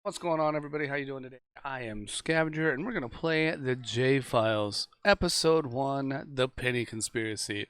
What's going on, everybody? How you doing today? I am Scavenger, and we're gonna play the J Files, Episode 1, The Penny Conspiracy.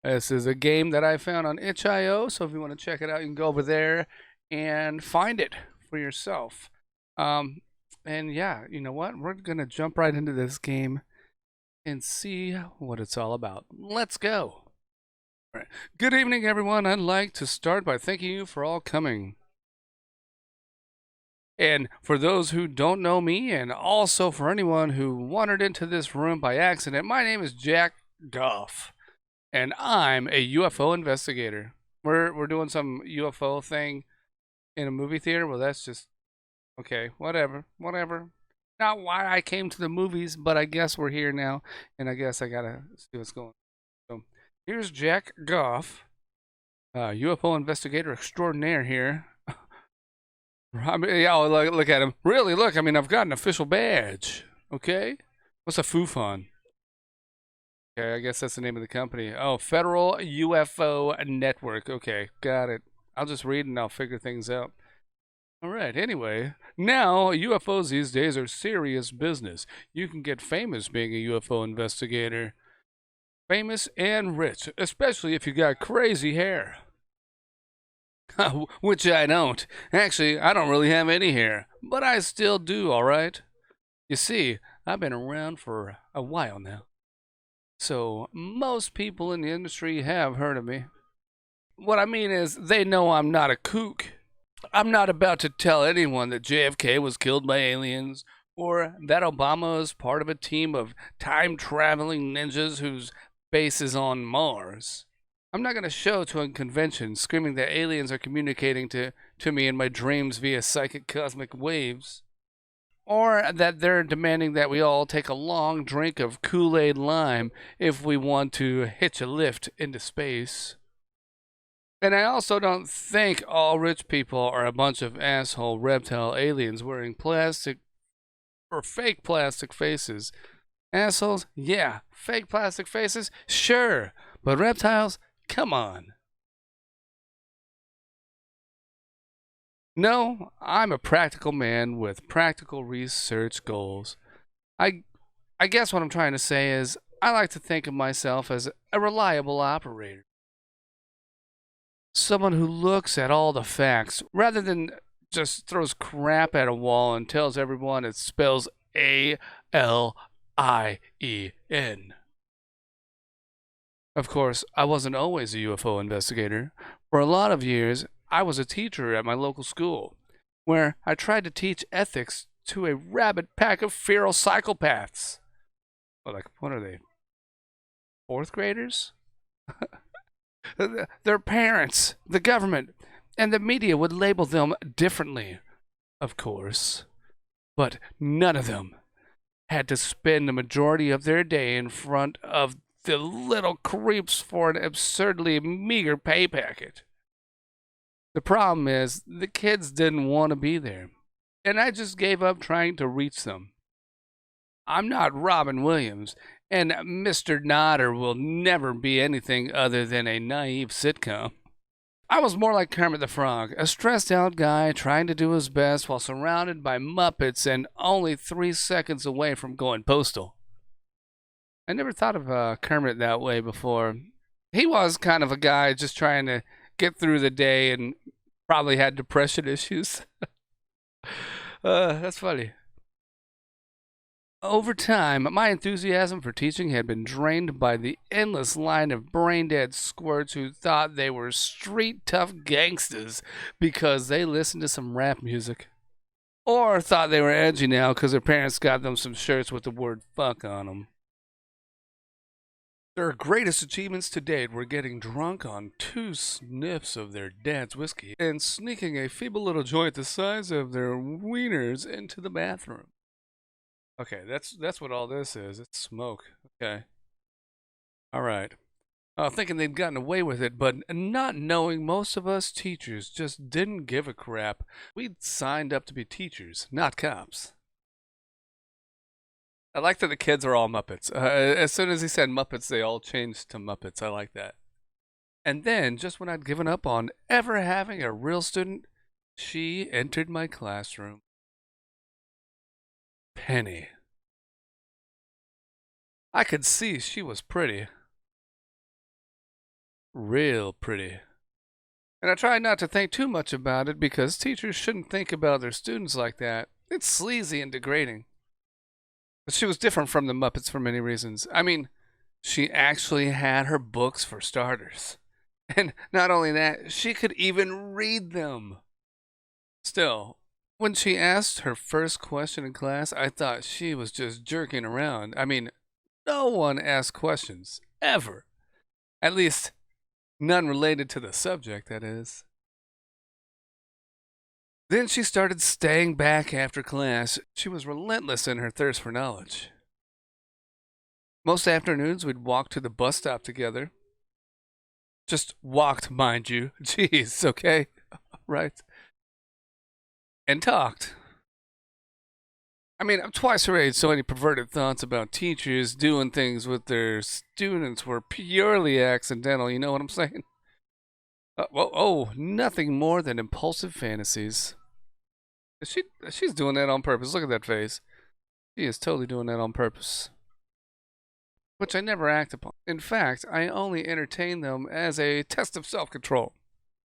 This is a game that I found on itch.io, so if you want to check it out, you can go over there and find it for yourself. Um, and yeah, you know what? We're gonna jump right into this game and see what it's all about. Let's go. All right. Good evening, everyone. I'd like to start by thanking you for all coming. And for those who don't know me, and also for anyone who wandered into this room by accident, my name is Jackduff, and I'm a UFO investigator. We're doing some UFO thing in a movie theater. Well, that's just okay. Whatever. Not why I came to the movies, but I guess we're here now, and I guess I gotta see what's going on. So here's Jack Goff, UFO investigator extraordinaire here. I mean, yeah, look at him. Really, look, I mean, I've got an official badge. Okay? What's a FUFON? Okay, I guess that's the name of the company. Oh, Federal UFO Network. Okay, got it. I'll just read and I'll figure things out. All right, anyway, now UFOs these days are serious business. You can get famous being a UFO investigator. Famous and rich, especially if you got crazy hair. Which I don't. Actually, I don't really have any hair, but I still do, alright? You see, I've been around for a while now. So, most people in the industry have heard of me. What I mean is, they know I'm not a kook. I'm not about to tell anyone that JFK was killed by aliens, or that Obama is part of a team of time traveling ninjas whose base is on Mars. I'm not going to show to a convention screaming that aliens are communicating to me in my dreams via psychic cosmic waves. Or that they're demanding that we all take a long drink of Kool-Aid Lime if we want to hitch a lift into space. And I also don't think all rich people are a bunch of asshole reptile aliens wearing plastic or fake plastic faces. Assholes? Yeah. Fake plastic faces? Sure. But reptiles? Come on. No, I'm a practical man with practical research goals. I I guess what I'm trying to say is I like to think of myself as a reliable operator. Someone who looks at all the facts rather than just throws crap at a wall and tells everyone it spells ALIEN. Of course, I wasn't always a UFO investigator. For a lot of years, I was a teacher at my local school, where I tried to teach ethics to a rabid pack of feral psychopaths. Well, like, what are they? Fourth graders? Their parents, the government, and the media would label them differently, of course. But none of them had to spend the majority of their day in front of the little creeps for an absurdly meager pay packet. The problem is, the kids didn't want to be there, and I just gave up trying to reach them. I'm not Robin Williams, and Mr. Nodder will never be anything other than a naive sitcom. I was more like Kermit the Frog, a stressed out guy trying to do his best while surrounded by Muppets and only 3 seconds away from going postal. I never thought of Kermit that way before. He was kind of a guy just trying to get through the day and probably had depression issues. That's funny. Over time, my enthusiasm for teaching had been drained by the endless line of brain-dead squirts who thought they were street-tough gangsters because they listened to some rap music. Or thought they were edgy now because their parents got them some shirts with the word fuck on them. Their greatest achievements to date were getting drunk on 2 sniffs of their dad's whiskey and sneaking a feeble little joint the size of their wieners into the bathroom. Okay, that's what all this is. It's smoke. Okay. All right. Thinking they'd gotten away with it, but not knowing most of us teachers just didn't give a crap. We'd signed up to be teachers, not cops. I like that the kids are all Muppets. As soon as he said Muppets, they all changed to Muppets. I like that. And then, just when I'd given up on ever having a real student, she entered my classroom. penny. I could see she was pretty. Real pretty. And I tried not to think too much about it because teachers shouldn't think about their students like that. It's sleazy and degrading. But she was different from the Muppets for many reasons. I mean, she actually had her books for starters. And not only that, she could even read them. Still, when she asked her first question in class, I thought she was just jerking around. I mean, no one asks questions, ever. At least, none related to the subject, that is. Then she started staying back after class. She was relentless in her thirst for knowledge. Most afternoons, we'd walk to the bus stop together. Just walked, mind you. Jeez, okay? Right? And talked. I mean, I'm twice her age, so any perverted thoughts about teachers doing things with their students were purely accidental, you know what I'm saying? Nothing more than impulsive fantasies. She's doing that on purpose. Look at that face. She is totally doing that on purpose. Which I never act upon. In fact, I only entertain them as a test of self-control.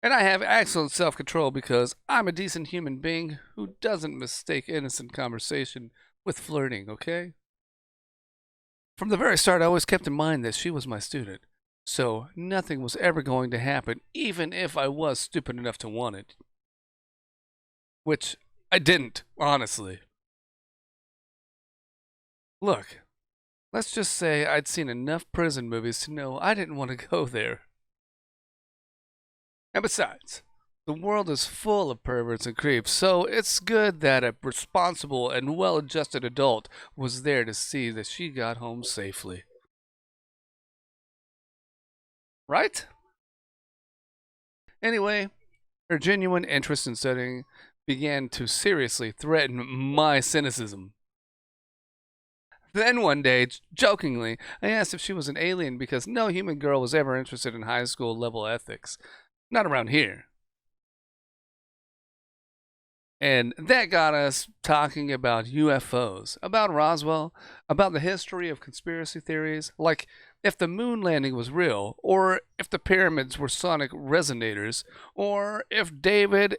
And I have excellent self-control because I'm a decent human being who doesn't mistake innocent conversation with flirting, okay? From the very start, I always kept in mind that she was my student. So nothing was ever going to happen, even if I was stupid enough to want it. Which I didn't, honestly. Look, let's just say I'd seen enough prison movies to know I didn't want to go there. And besides, the world is full of perverts and creeps, so it's good that a responsible and well-adjusted adult was there to see that she got home safely. Right? Anyway, her genuine interest in studying began to seriously threaten my cynicism. Then one day, jokingly, I asked if she was an alien because no human girl was ever interested in high school level ethics. Not around here. And that got us talking about UFOs, about Roswell, about the history of conspiracy theories, like if the moon landing was real, or if the pyramids were sonic resonators, or if David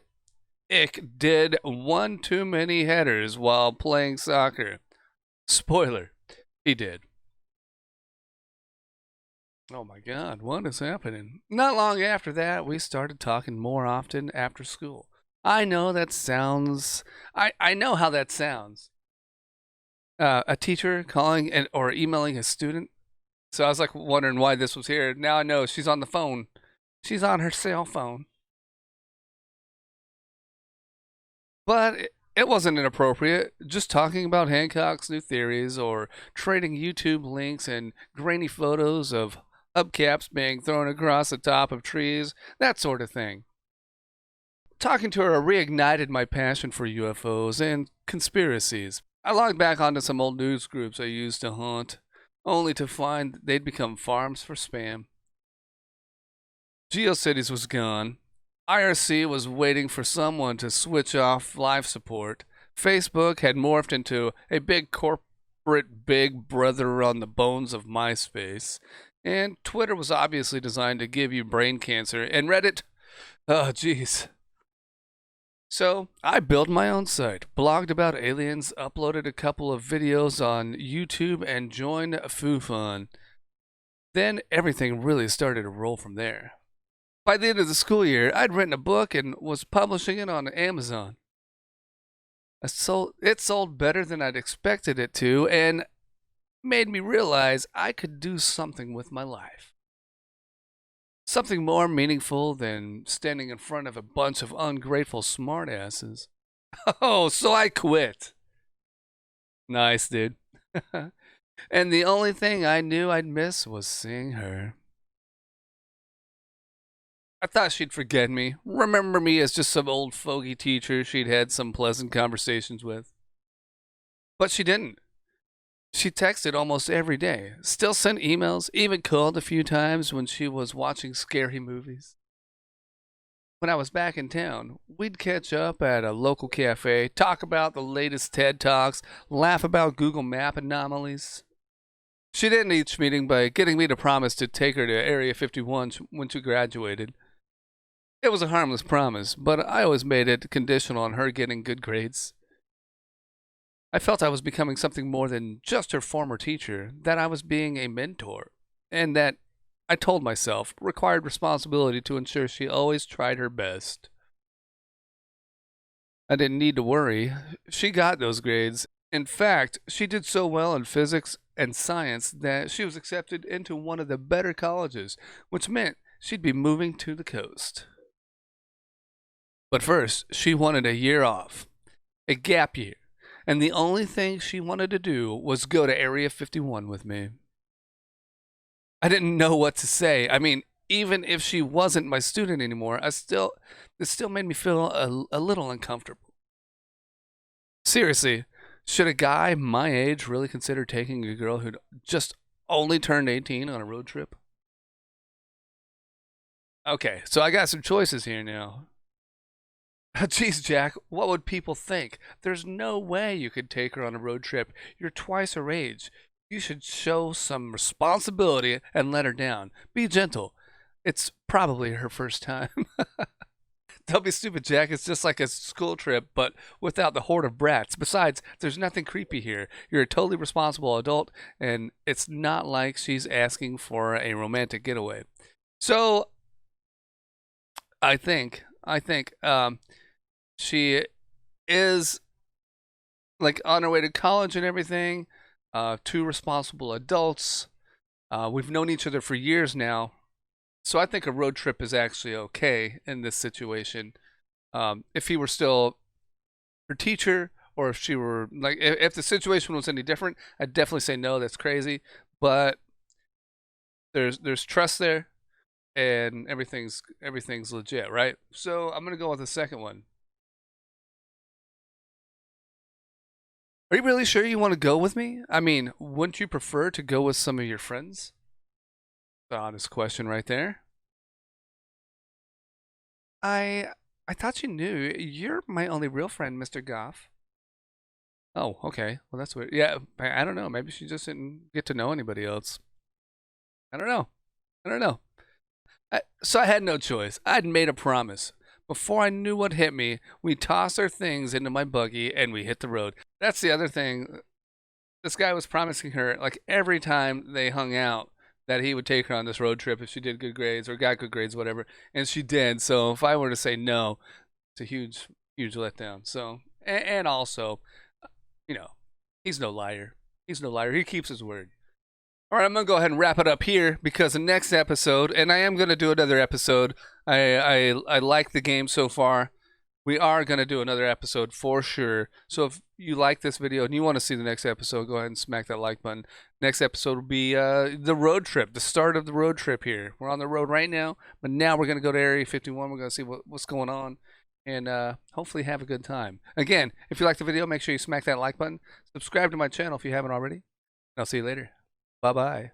Icke did one too many headers while playing soccer. Spoiler, he did. Oh my God, what is happening? Not long after that, we started talking more often after school. I know that sounds. I know how that sounds. A teacher calling or emailing a student. So I was like wondering why this was here. Now I know she's on the phone. She's on her cell phone. But it wasn't inappropriate. Just talking about Hancock's new theories or trading YouTube links and grainy photos of hubcaps being thrown across the top of trees, that sort of thing. Talking to her reignited my passion for UFOs and conspiracies. I logged back onto some old news groups I used to haunt, only to find they'd become farms for spam. GeoCities was gone. IRC was waiting for someone to switch off live support. Facebook had morphed into a big corporate big brother on the bones of MySpace. And Twitter was obviously designed to give you brain cancer. And Reddit, oh jeez. So I built my own site, blogged about aliens, uploaded a couple of videos on YouTube, and joined FooFun. Then everything really started to roll from there. By the end of the school year, I'd written a book and was publishing it on Amazon. It sold better than I'd expected it to, and made me realize I could do something with my life. Something more meaningful than standing in front of a bunch of ungrateful smartasses. Oh, so I quit. Nice, dude. And the only thing I knew I'd miss was seeing her. I thought she'd forget me, remember me as just some old fogey teacher she'd had some pleasant conversations with. But she didn't. She texted almost every day, still sent emails, even called a few times when she was watching scary movies. when I was back in town, we'd catch up at a local cafe, talk about the latest TED Talks, laugh about Google Map anomalies. She'd end each meeting by getting me to promise to take her to Area 51 when she graduated. It was a harmless promise, but I always made it conditional on her getting good grades. I felt I was becoming something more than just her former teacher, that I was being a mentor, and that I told myself required responsibility to ensure she always tried her best. I didn't need to worry. She got those grades. In fact, she did so well in physics and science that she was accepted into one of the better colleges, which meant she'd be moving to the coast. But first, she wanted a year off, a gap year, and the only thing she wanted to do was go to Area 51 with me. I didn't know what to say. I mean, even if she wasn't my student anymore, it still made me feel a little uncomfortable. Seriously, should a guy my age really consider taking a girl who'd just only turned 18 on a road trip? Okay, so I got some choices here now. Jeez, Jack, what would people think? There's no way you could take her on a road trip. You're twice her age. You should show some responsibility and let her down. Be gentle. It's probably her first time. Don't be stupid, Jack. It's just like a school trip, but without the horde of brats. Besides, there's nothing creepy here. You're a totally responsible adult, and it's not like she's asking for a romantic getaway. So, I think, she is like on her way to college and everything. Two responsible adults. We've known each other for years now, so I think a road trip is actually okay in this situation. If he were still her teacher, or if she were like, if the situation was any different, I'd definitely say no. That's crazy. But there's trust there, and everything's legit, right? So I'm gonna go with the second one. Are you really sure you want to go with me? I mean, wouldn't you prefer to go with some of your friends? The honest question right there. I I thought you knew. You're my only real friend, Mr. Goff. Oh, okay. Well, that's weird. Yeah, I don't know. Maybe she just didn't get to know anybody else. I don't know. I don't know. So I had no choice. I'd made a promise. Before I knew what hit me, we tossed our things into my buggy and we hit the road. That's the other thing. This guy was promising her, like, every time they hung out, that he would take her on this road trip if she did good grades or got good grades, whatever. And she did. So if I were to say no, it's a huge, huge letdown. So, and also, you know, he's no liar. He's no liar. He keeps his word. All right, I'm gonna go ahead and wrap it up here because the next episode, and I am gonna do another episode. I like the game so far. We are gonna do another episode for sure. So if you like this video and you want to see the next episode, go ahead and smack that like button. Next episode will be the road trip, the start of the road trip here. We're on the road right now, but now we're gonna go to Area 51. We're gonna see what's going on, and hopefully have a good time. Again, if you like the video, make sure you smack that like button. Subscribe to my channel if you haven't already. I'll see you later. Bye bye.